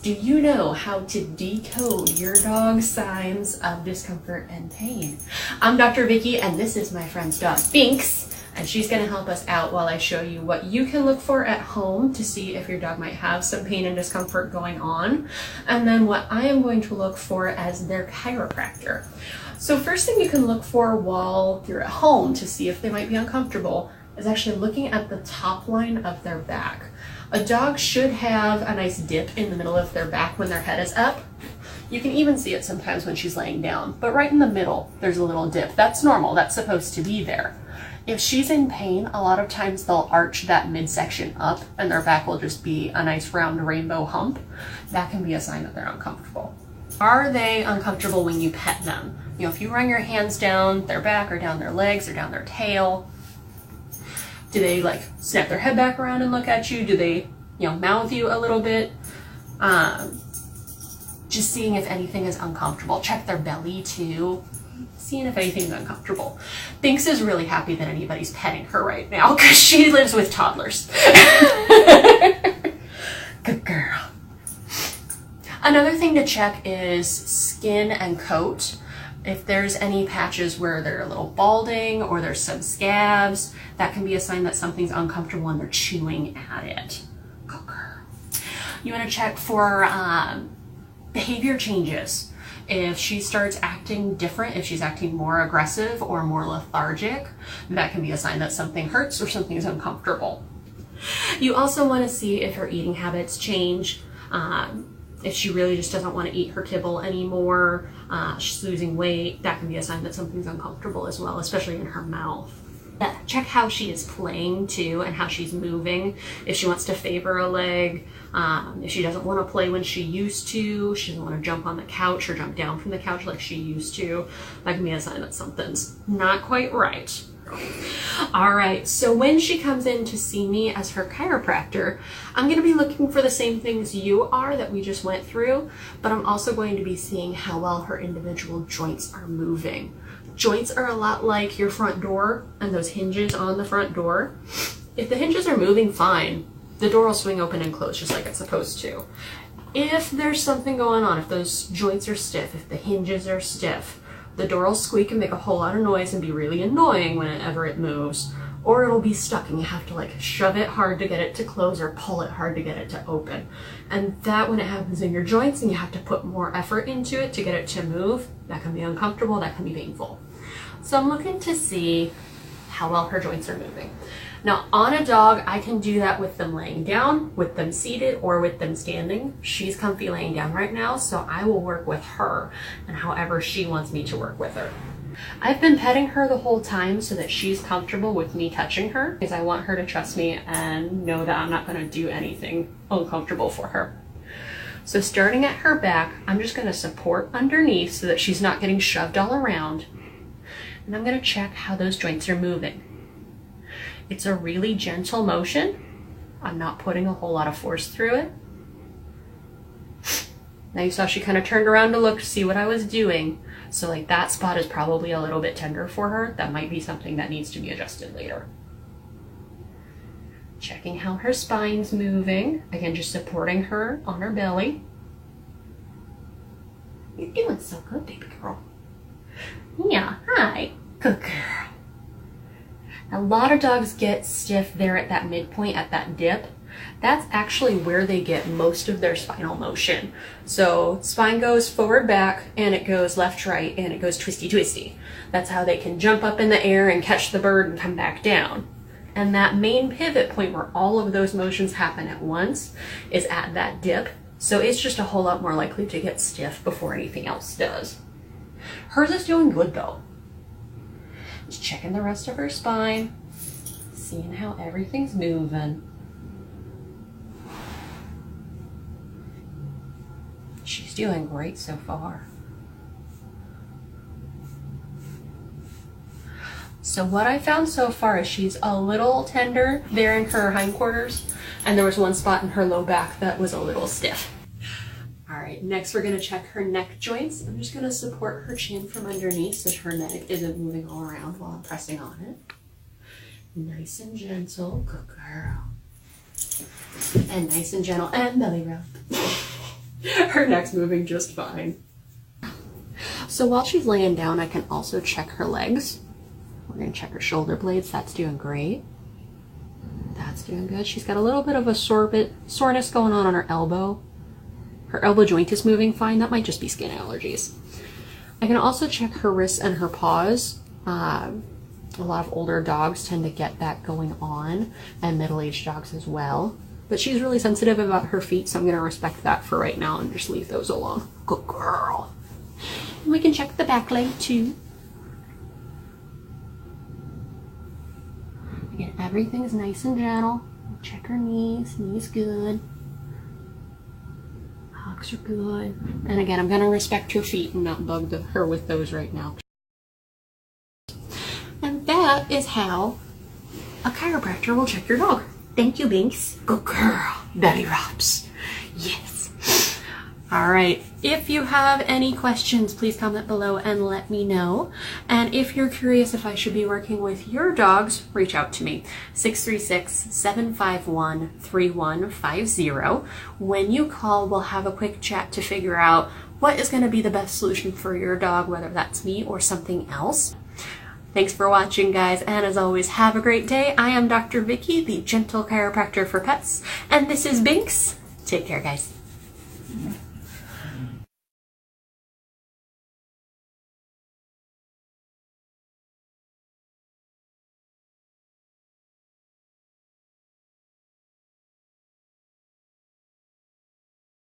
Do you know how to decode your dog's signs of discomfort and pain? I'm Dr. Vicky, and this is my friend's dog, Binks, and she's going to help us out while I show you what you can look for at home to see if your dog might have some pain and discomfort going on, and then what I am going to look for as their chiropractor. So first thing you can look for while you're at home to see if they might be uncomfortable is actually looking at the top line of their back. A dog should have a nice dip in the middle of their back when their head is up. You can even see it sometimes when she's laying down, but right in the middle, there's a little dip. That's normal, that's supposed to be there. If she's in pain, a lot of times they'll arch that midsection up and their back will just be a nice round rainbow hump. That can be a sign that they're uncomfortable. Are they uncomfortable when you pet them? You know, if you run your hands down their back or down their legs or down their tail, do they like snap their head back around and look at you? Do they, mouth you a little bit? Just seeing if anything is uncomfortable. Check their belly too. Seeing if anything's uncomfortable. Binks is really happy that anybody's petting her right now because she lives with toddlers. Good girl. Another thing to check is skin and coat. If there's any patches where they're a little balding or there's some scabs, that can be a sign that something's uncomfortable and they're chewing at it. Good girl. You want to check for behavior changes. If she starts acting different, if she's acting more aggressive or more lethargic, that can be a sign that something hurts or something's uncomfortable. You also want to see if her eating habits change. If she really just doesn't want to eat her kibble anymore, she's losing weight, that can be a sign that something's uncomfortable as well, especially in her mouth. Check how she is playing too and how she's moving. If she wants to favor a leg, if she doesn't want to play when she used to, she doesn't want to jump on the couch or jump down from the couch like she used to, that can be a sign that something's not quite right. All right, so when she comes in to see me as her chiropractor, I'm going to be looking for the same things you are that we just went through, but I'm also going to be seeing how well her individual joints are moving. Joints are a lot like your front door and those hinges on the front door. If the hinges are moving fine, the door will swing open and close just like it's supposed to. If there's something going on, if those joints are stiff, if the hinges are stiff, the door will squeak and make a whole lot of noise and be really annoying whenever it moves, or it'll be stuck and you have to shove it hard to get it to close or pull it hard to get it to open. And that, when it happens in your joints and you have to put more effort into it to get it to move, that can be uncomfortable, that can be painful. So I'm looking to see how well her joints are moving. Now on a dog, I can do that with them laying down, with them seated, or with them standing. She's comfy laying down right now, so I will work with her and however she wants me to work with her. I've been petting her the whole time so that she's comfortable with me touching her, because I want her to trust me and know that I'm not going to do anything uncomfortable for her. So starting at her back, I'm just going to support underneath so that she's not getting shoved all around. And I'm going to check how those joints are moving. It's a really gentle motion. I'm not putting a whole lot of force through it. Now you saw she kind of turned around to look to see what I was doing. So that spot is probably a little bit tender for her. That might be something that needs to be adjusted later. Checking how her spine's moving. Again, just supporting her on her belly. You're doing so good, baby girl. Yeah, hi. Good girl. A lot of dogs get stiff there at that midpoint, at that dip. That's actually where they get most of their spinal motion. So spine goes forward, back, and it goes left, right, and it goes twisty, twisty. That's how they can jump up in the air and catch the bird and come back down. And that main pivot point where all of those motions happen at once is at that dip. So it's just a whole lot more likely to get stiff before anything else does. Hers is doing good though. Just checking the rest of her spine, seeing how everything's moving. She's doing great so far. So what I found so far is she's a little tender there in her hindquarters, and there was one spot in her low back that was a little stiff. All right, next we're gonna check her neck joints. I'm just gonna support her chin from underneath so her neck isn't moving all around while I'm pressing on it. Nice and gentle, good girl. And nice and gentle, and belly rub. Her neck's moving just fine. So while she's laying down, I can also check her legs. We're gonna check her shoulder blades. That's doing great. That's doing good. She's got a little bit of a soreness going on her elbow. Her elbow joint is moving fine. That might just be skin allergies. I can also check her wrists and her paws. A lot of older dogs tend to get that going on, and middle-aged dogs as well. But she's really sensitive about her feet, so I'm going to respect that for right now and just leave those alone. Good girl. And we can check the back leg too. Again, everything's nice and gentle. Check her knees. Knees good. Hocks are good. And again, I'm going to respect her feet and not bug her with those right now. And that is how a chiropractor will check your dog. Thank you, Binks. Good girl. Belly rubs. Yes. All right. If you have any questions, please comment below and let me know. And if you're curious if I should be working with your dogs, reach out to me. 636-751-3150. When you call, we'll have a quick chat to figure out what is going to be the best solution for your dog, whether that's me or something else. Thanks for watching, guys, and as always, have a great day. I am Dr. Vicky, the gentle chiropractor for pets, and this is Binks. Take care, guys.